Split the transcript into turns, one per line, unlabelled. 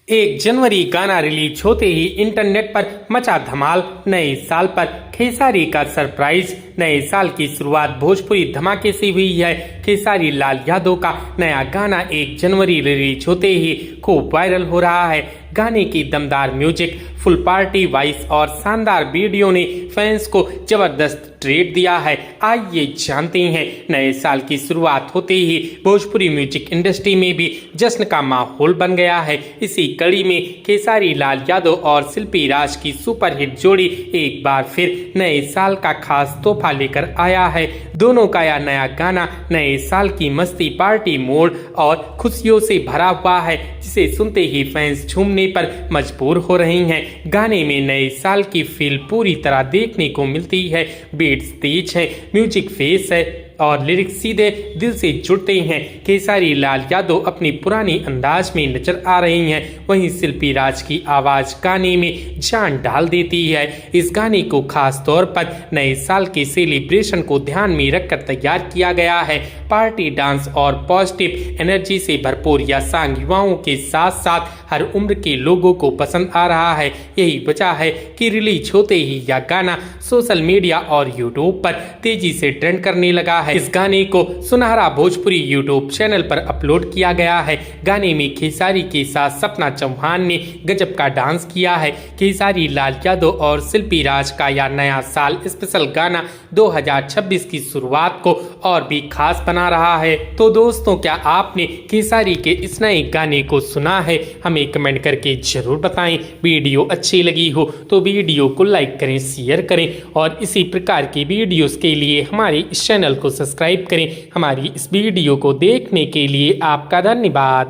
1 जनवरी गाना रिलीज होते ही इंटरनेट पर मचा धमाल। नए साल पर खेसारी का सरप्राइज। नए साल की शुरुआत भोजपुरी धमाके से हुई है। खेसारी लाल यादव का नया गाना 1 जनवरी रिलीज होते ही खूब वायरल हो रहा है। गाने की दमदार म्यूजिक, फुल पार्टी वाइस और शानदार वीडियो ने फैंस को जबरदस्त ट्रीट दिया है। आइए जानते हैं, नए साल की शुरुआत होते ही भोजपुरी म्यूजिक इंडस्ट्री में भी जश्न का माहौल बन गया है। इसी कड़ी में खेसारी लाल यादव और शिल्पी राज की सुपरहिट जोड़ी एक बार फिर नए साल का खास तोहफा लेकर आया है। दोनों का यह नया गाना नए साल की मस्ती, पार्टी मोड और खुशियों से भरा हुआ है, जिसे सुनते ही फैंस झूमने पर मजबूर हो रहे हैं। गाने में नए साल की फील पूरी तरह देखने को मिलती है। बीट्स तेज है, म्यूजिक फेस है और लिरिक्स सीधे दिल से जुड़ते हैं। खेसारी लाल यादव अपनी पुरानी अंदाज में नजर आ रही हैं, वहीं शिल्पी राज की आवाज गाने में जान डाल देती है। इस गाने को खास तौर पर नए साल के सेलिब्रेशन को ध्यान में रखकर तैयार किया गया है। पार्टी, डांस और पॉजिटिव एनर्जी से भरपूर यह सॉन्ग युवाओं के साथ साथ हर उम्र के लोगों को पसंद आ रहा है। यही वजह है कि रिलीज होते ही यह गाना सोशल मीडिया और यूट्यूब पर तेजी से ट्रेंड करने लगा है। इस गाने को सुनहरा भोजपुरी यूट्यूब चैनल पर अपलोड किया गया है। गाने में खेसारी के साथ सपना चौहान ने गजब का डांस किया है। खेसारी लाल यादव और शिल्पी राज का यह नया साल स्पेशल गाना 2026 की शुरुआत को और भी खास बना रहा है। तो दोस्तों, क्या आपने खेसारी के इस नए गाने को सुना है? हमें कमेंट करके जरूर बताएं। वीडियो अच्छी लगी हो तो वीडियो को लाइक करें, शेयर करें और इसी प्रकार की वीडियोस के लिए हमारे इस चैनल को सब्सक्राइब करें। हमारी इस वीडियो को देखने के लिए आपका धन्यवाद।